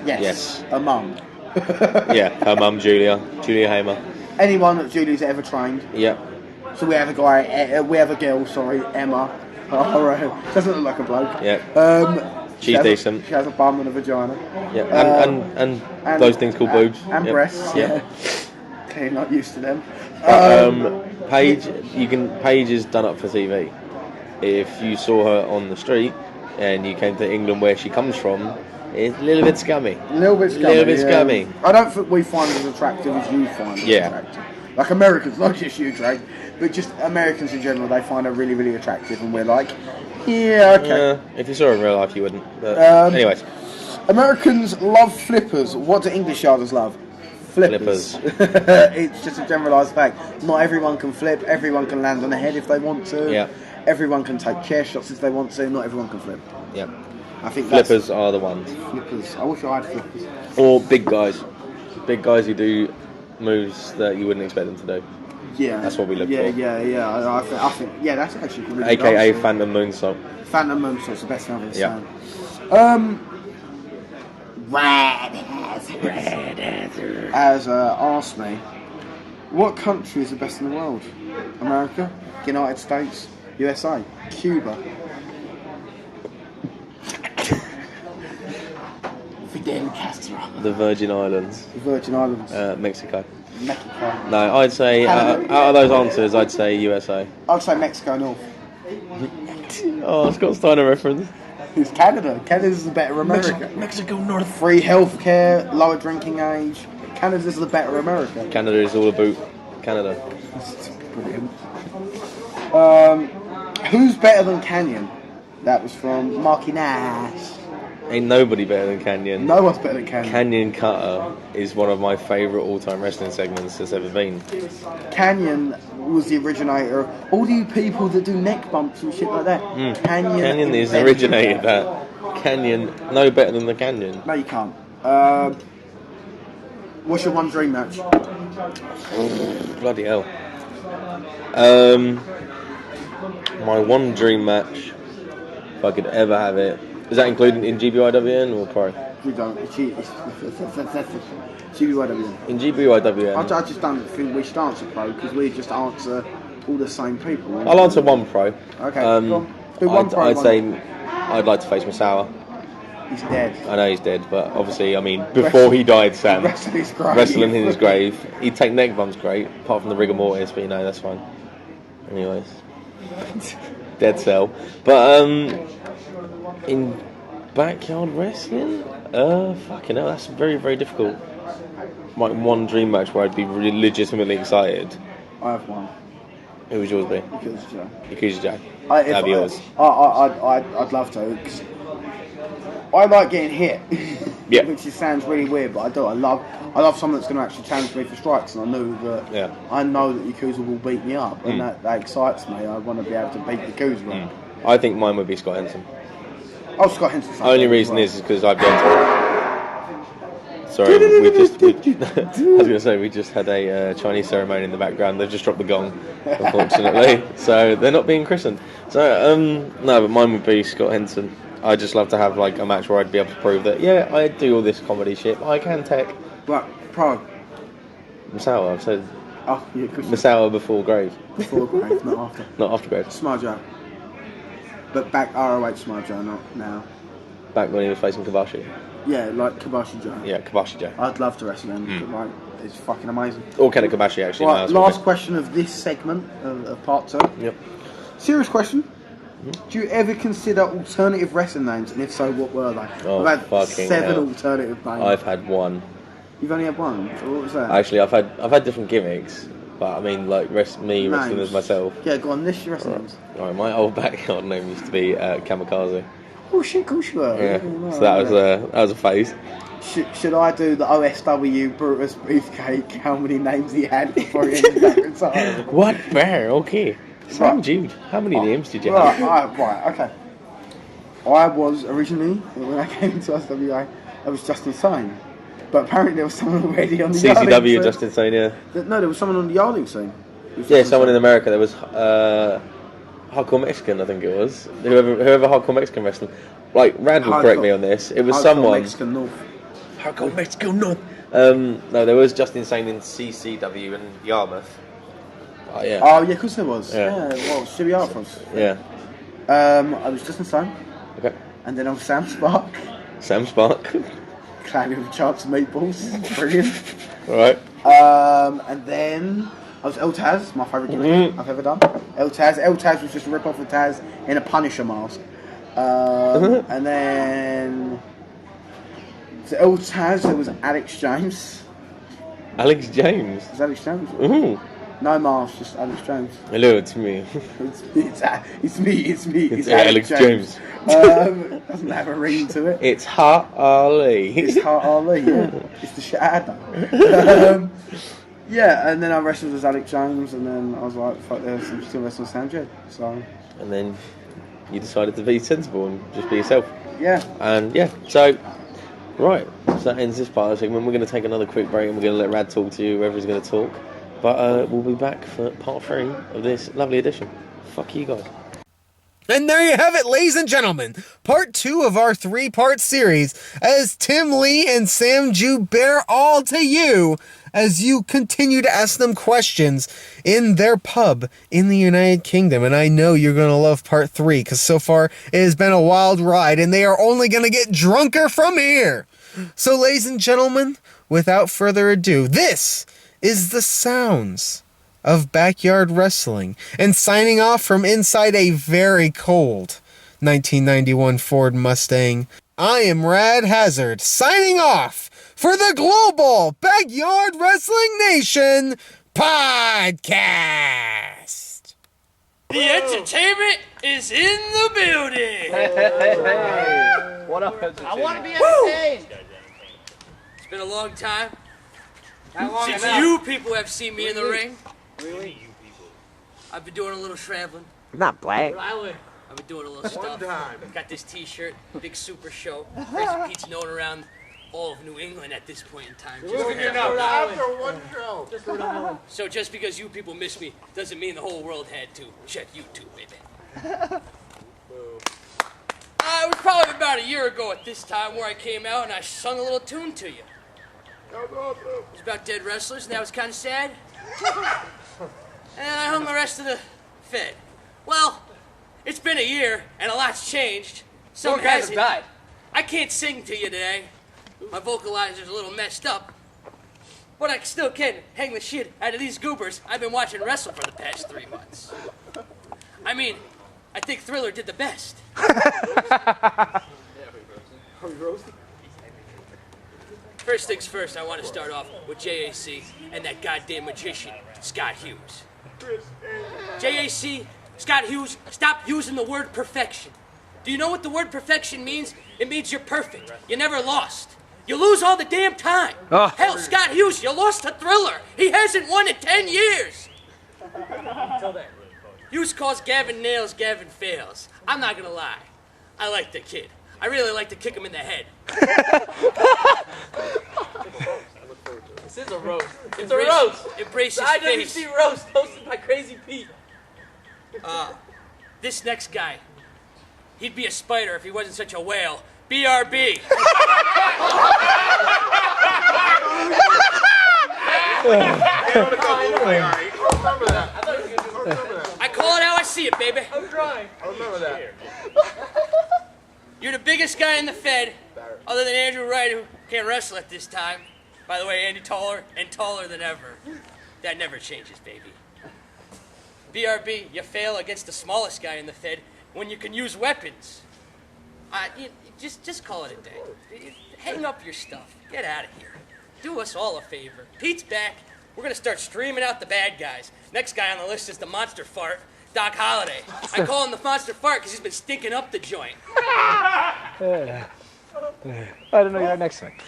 Yes. A mum. Yeah, her mum, Julia Hamer. Anyone that Julia's ever trained. Yeah. So we have a girl, Emma. Doesn't look like a bloke. Yeah. She's decent. She has a bum and a vagina. Yeah, and those things called boobs. And breasts, yeah. Clearly not used to them. Paige is done up for TV. If you saw her on the street and you came to England where she comes from, it's a little bit scummy. A little bit scummy. I don't think we find her as attractive as you find her attractive. Like Americans, not just you, Drake, but just Americans in general, they find her really, really attractive, and we're like, yeah, okay. If you saw her in real life, you wouldn't. But anyways. Americans love flippers. What do English yarders love? Flippers. It's just a generalised fact. Not everyone can flip. Everyone can land on the head if they want to. Yeah. Everyone can take chair shots if they want to. Not everyone can flip. Yeah. I think flippers are the ones. Flippers. I wish I had flippers. Or big guys. Big guys who do moves that you wouldn't expect them to do. Yeah. That's what we look for. Yeah. I think that's actually really AKA Phantom Moonsault. Phantom Moonsault's the best thing I've ever seen. Rad Hazard has asked me, what country is the best in the world? America, United States, USA, Cuba. Fidel Castro. The Virgin Islands. Mexico. No, I'd say out of those answers, I'd say USA. I'd say Mexico North. Oh, Scott Steiner reference. It's Canada. Canada's the better America. Mexico North. Free healthcare, lower drinking age. Canada's the better America. Canada is all about Canada. Brilliant. Who's better than Canyon? That was from Marky Nash. Ain't nobody better than Canyon. No one's better than Canyon. Canyon Cutter is one of my favourite all-time wrestling segments that's ever been. Canyon was the originator of all you people that do neck bumps and shit like that. Canyon is the originator of that. Canyon, no better than the Canyon. No, you can't. What's your one dream match? Bloody hell. My one dream match, if I could ever have it, is that included in GBYWN or Pro? You don't. It's GBYWN. In GBYWN. I just don't think we should answer Pro because we just answer all the same people. I'll answer one Pro. Okay, go on. Do one Pro. I'd say I'd like to face Masawa. He's dead. I know he's dead, but obviously, I mean, before he died, Sam. Wrestling in his grave. He'd take neck bumps great, apart from the rigor mortis, but you know, that's fine. Anyways. Dead cell. But, in backyard wrestling? Fucking hell, that's very, very difficult. My one dream match where I'd be really legitimately excited. I have one. Who would yours be? Yakuza Joe. That'd be yours. I'd love to, because I like getting hit. Yeah. Which sounds really weird, but I do. I love someone that's going to actually challenge me for strikes, and I know that Yakuza will beat me up, and that excites me. I want to be able to beat Yakuza up. I think mine would be Scott Henson. Oh, Scott Henson. Only reason is because I've been to... Sorry, I was going to say, we just had a Chinese ceremony in the background. They've just dropped the gong, unfortunately. So they're not being christened. So, no, but mine would be Scott Henson. I'd just love to have like a match where I'd be able to prove that, yeah, I do all this comedy shit. I can tech. Right, Pro. Masawa, I've said. Oh, yeah, Masawa before Grave. Before Grave, not after. Not after Grave. Smojo. But back ROH Smojo, not now. Back when he was facing Kabashi. Yeah, like Kabashi Joe. Yeah, Kabashi Joe. I'd love to wrestle him. Like, it's fucking amazing. Or Ken Kabashi, actually. Right, last question of this segment of part 2. Yep. Serious question. Do you ever consider alternative wrestling names? And if so, what were they? Oh, I've had 7 hell. alternative names. I've had one. You've only had one? So what was that? Actually, I've had different gimmicks. But I mean, like, wrestling as myself. Yeah, go on, list your wrestling names. Right, my old backyard name used to be Kamikaze. Oh shit, cool you were. Yeah, so that was a phase. Should I do the OSW Brutus Beefcake? How many names he had before he ended up retired? What? Fair, okay. Sam Jude, how many names did you have? Right, okay. I was originally, when I came to RCWA, I was just insane. But apparently there was someone already on the yarding CCW, scene. just insane, yeah. No, there was someone on the yarding scene. Yeah, someone in America. There was Hardcore Mexican, I think it was. Whoever Hardcore Mexican wrestling. Like, Rad will correct me on this. It was someone... Mexican North. Hardcore Mexican North. No, there was just insane in CCW and Yarmouth. Oh, yeah. Oh, yeah, of course there was. Yeah. Well, Shibby Arthros. Yeah. I was just insane. Okay. And then I was Sam Spark. Sam Spark. Claiming with a chance of meatballs. Brilliant. Alright. And then I was El Taz, my favourite gimmick I've ever done. El Taz was just a rip-off of Taz in a Punisher mask. And then... So El Taz, there was Alex James. Alex James? Is Alex James? Mm-hmm. No mask, just Alex James. Hello, it's me. It's me. It's Alex James. Doesn't have a ring to it. It's Hot Ali. It's Hot Ali, yeah. It's the shit I had done. Yeah, and then I wrestled as Alex Jones, and then I was like, fuck this, I'm still wrestling Sam Jude. So. And then you decided to be sensible and just be yourself. Yeah. And yeah, so, right, so that ends this part of the segment. We're going to take another quick break and we're going to let Rad talk to you, whoever's going to talk. But we'll be back for part 3 of this lovely edition. Fuck you guys. And there you have it, ladies and gentlemen. Part 2 of our 3-part series as Tim Lee and Sam Jude bear all to you as you continue to ask them questions in their pub in the United Kingdom. And I know you're going to love part 3 because so far it has been a wild ride and they are only going to get drunker from here. So ladies and gentlemen, without further ado, this is the sounds of backyard wrestling, and signing off from inside a very cold 1991 Ford Mustang, I am Rad Hazard, signing off for the Global Backyard Wrestling Nation podcast. The entertainment is in the building. What up? I want to be entertained. It's been a long time since you people have seen me in the ring. Really? I've been doing a little traveling. I'm not black. I've been doing a little stuff. Got this t-shirt, big super show. Crazy Pete's known around all of New England at this point in time. So just because you people miss me doesn't mean the whole world had to. Check YouTube, baby. It was probably about a year ago at this time where I came out and I sung a little tune to you. It was about dead wrestlers, and that was kind of sad. And then I hung the rest of the Fed. Well, it's been a year, and a lot's changed. Some guys have died. I can't sing to you today. My vocalizer's a little messed up. But I still can hang the shit out of these goobers I've been watching wrestle for the past 3 months. I mean, I think Thriller did the best. First things first, I want to start off with JAC and that goddamn magician, Scott Hughes. JAC, Scott Hughes, stop using the word perfection. Do you know what the word perfection means? It means you're perfect. You never lost. You lose all the damn time. Hell, Scott Hughes, you lost to Thriller. He hasn't won in 10 years. Hughes calls Gavin nails, Gavin fails. I'm not gonna lie. I like the kid. I really like to kick him in the head. This is a roast. It's a roast. Embrace his face. IWC roast hosted by Crazy Pete. This next guy, he'd be a spider if he wasn't such a whale. BRB. I call it how I see it, baby. I'm crying. I remember that. You're the biggest guy in the Fed, other than Andrew Wright, who can't wrestle at this time. By the way, Andy taller and taller than ever. That never changes, baby. BRB, you fail against the smallest guy in the Fed when you can use weapons. Just call it a day. Hang up your stuff. Get out of here. Do us all a favor. Pete's back. We're going to start streaming out the bad guys. Next guy on the list is the monster fart, Doc Holliday. I call him the monster fart because he's been stinking up the joint. I don't know you're next week.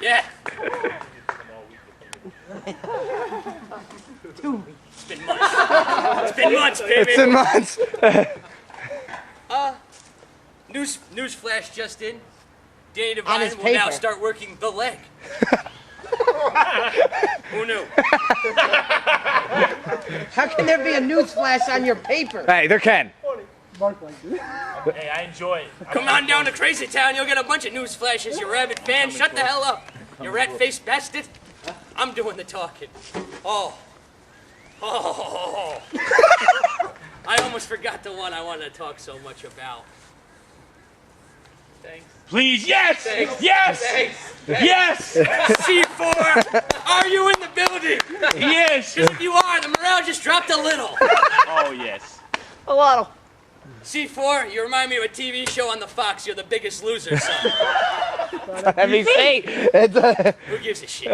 Yeah. It's been months. It's been months, baby. It's in months. News flash just in. Danny Devine will now start working the leg. Who knew? How can there be a news flash on your paper? Hey, there can. Hey, I enjoy it. Come on down to Crazy Town. You'll get a bunch of news flashes, you rabid fan. Shut the hell up, you rat-faced bastard. I'm doing the talking. Oh. I almost forgot the one I wanted to talk so much about. Thanks. Please, yes! Thanks. Yes! Thanks. Yes! C4, are you in the building? Yes! Because if you are, the morale just dropped a little. Oh, yes. A lot. C4, you remind me of a TV show on the Fox. You're the biggest loser, son. NBC. Who gives a shit?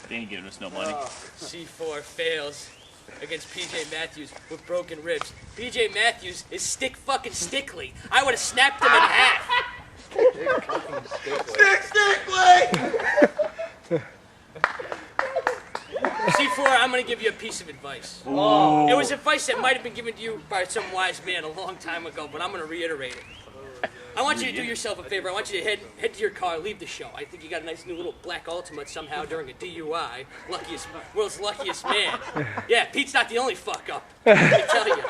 They ain't giving us no money. C4 fails against PJ Matthews with broken ribs. PJ Matthews is fucking stickly. I would have snapped him in half. C4, I'm gonna give you a piece of advice. Ooh. It was advice that might have been given to you by some wise man a long time ago, but I'm gonna reiterate it. I want you to do yourself a favor. I want you to head to your car, leave the show. I think you got a nice new little black Ultimate somehow during a DUI. World's luckiest man. Yeah, Pete's not the only fuck up. Let me tell you.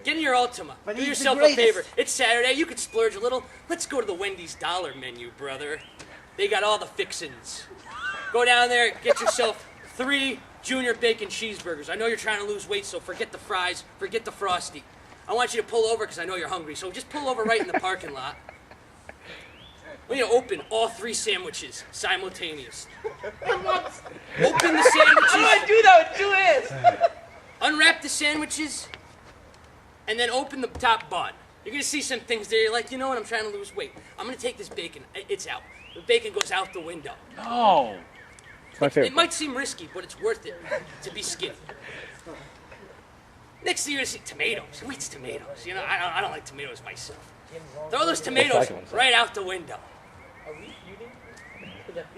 Get in your Ultima. Do yourself a favor. It's Saturday. You could splurge a little. Let's go to the Wendy's dollar menu, brother. They got all the fixins. Go down there, get yourself 3 junior bacon cheeseburgers. I know you're trying to lose weight, so forget the fries, forget the Frosty. I want you to pull over because I know you're hungry, so just pull over right in the parking lot. We need to open all 3 sandwiches simultaneously. Open the sandwiches. How do I do that with 2 hands? Unwrap the sandwiches, and then open the top bun. You're gonna see some things there. You're like, you know what? I'm trying to lose weight. I'm gonna take this bacon. It's out. The bacon goes out the window. No. It's my favorite. It might seem risky, but it's worth it to be skinny. Next thing you're gonna see tomatoes. Who eats tomatoes? You know, I don't like tomatoes myself. Throw those tomatoes right out the window.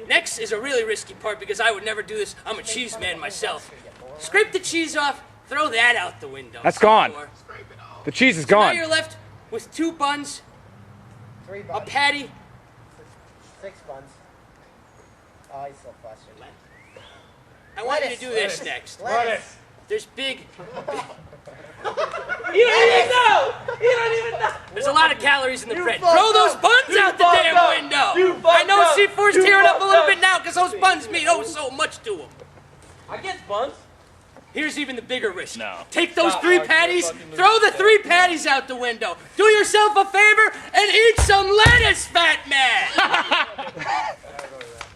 Next is a really risky part because I would never do this. I'm a cheese man myself. Scrape the cheese off, throw that out the window. That's gone. The cheese is Now gone. you're left with 2 buns, 3 buns. a patty. 6 buns. Oh, he's so frustrated. I want you to do this next. Lettuce. There's big. You don't even know! You don't even know! There's a lot of calories in the bread. fucked Throw those up. buns You out the fucked damn up. window. You I fucked know up. C4's You tearing up a fucked little up. bit now because those buns mean so much to them. I get buns. Here's even the bigger risk. No. Take those Stop, 3 Mark, patties, you're fucking throw the losing. 3 patties out the window. Do yourself a favor and eat some lettuce, fat man.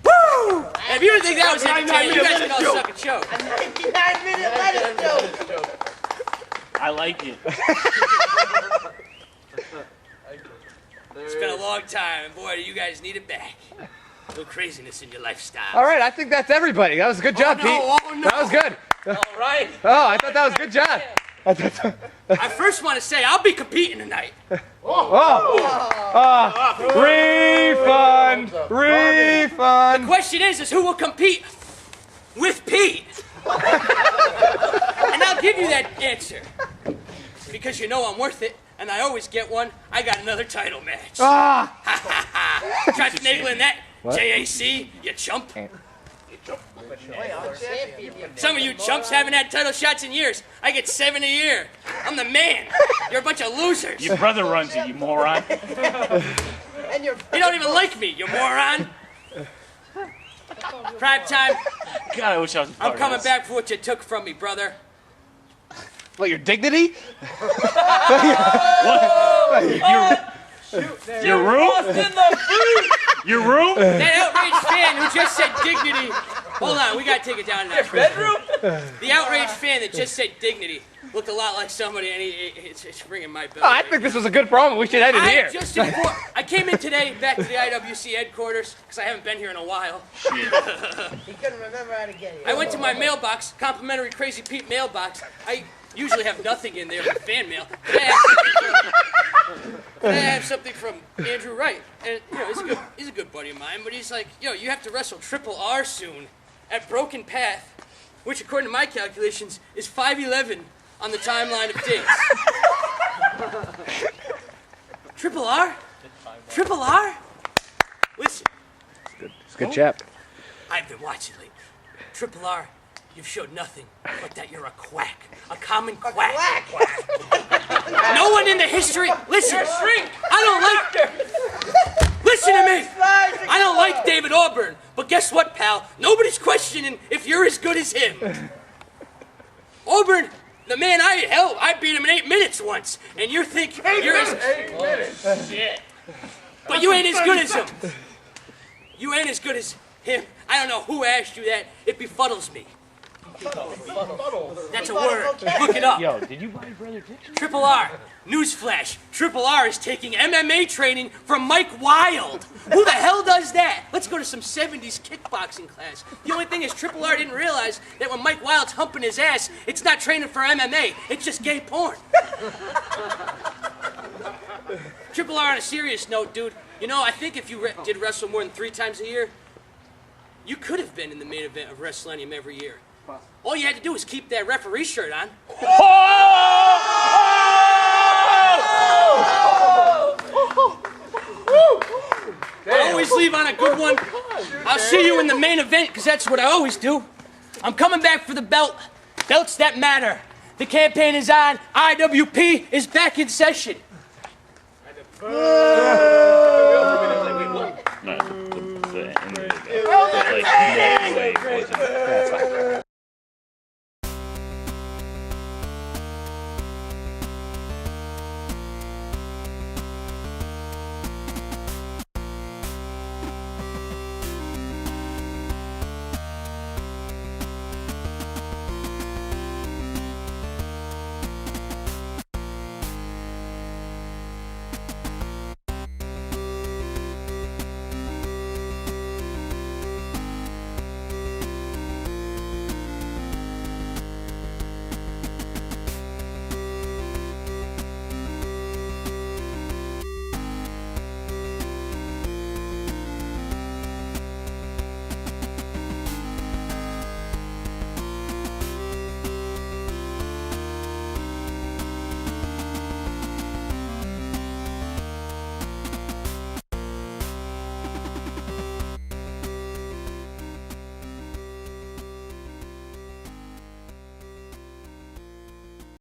Woo! If you didn't think that was entertaining, you guys can all suck a choke. A 99-minute lettuce joke. I like it. It's been a long time, and boy, do you guys need it back. A little craziness in your lifestyle. All right, I think that's everybody. That was a good job, no, Pete. oh, no. That was good. All right. Oh, I thought that was a good job. I first want to say I'll be competing tonight. Refund! The Refund! question is who will compete with Pete? And I'll give you that answer. Because you know I'm worth it, and I always get one. I got another title match. Ah! Try finagling that, JAC, you chump. Some of you chumps haven't had title shots in years. I get 7 a year. I'm the man. You're a bunch of losers. Your brother runs it, you moron. You don't even like me, you moron. Prime time. God, I wish I was. I'm coming back for what you took from me, brother. What, your dignity? Your room? Your room? That outraged fan who just said dignity. Hold on, we gotta take it down now. Bedroom? The outraged fan that just said dignity looked a lot like somebody, and it's ringing my bell. Oh, I think this was a good promo. We should end it here. I came in today back to the IWC headquarters because I haven't been here in a while. He couldn't remember how to get here. I went to my mailbox, complimentary Crazy Pete mailbox. I usually have nothing in there but fan mail. I have something from Andrew Wright, and you know he's a good buddy of mine. But he's like, yo, you have to wrestle Triple R soon at Broken Path, which according to my calculations is 5'11" on the timeline of dates. Triple R? Triple R? Listen. It's a good chap. I've been watching lately. Triple R, you've showed nothing but that you're a quack. A common quack. No one in the history. Listen. I don't like. Listen to me. I don't like David Auburn, but guess what, pal? Nobody's questioning if you're as good as him. Auburn, the man I beat him in 8 minutes once, and you think you're as. 8 minutes. Shit. But you ain't as good as him. You ain't as good as him. I don't know who asked you that. It befuddles me. That's a word. Look it up. Yo, did you buy brother pictures? Triple R. Newsflash. Triple R is taking MMA training from Mike Wild. Who the hell does that? Let's go to some 70s kickboxing class. The only thing is Triple R didn't realize that when Mike Wild's humping his ass, it's not training for MMA. It's just gay porn. Triple R on a serious note, dude. You know, I think if you did wrestle more than 3 times a year, you could have been in the main event of WrestleMania every year. All you had to do was keep that referee shirt on. I always leave on a good one. I'll see you in the main event, because that's what I always do. I'm coming back for the belt. Belts that matter. The campaign is on. IWP is back in session. No, the end of it. Like,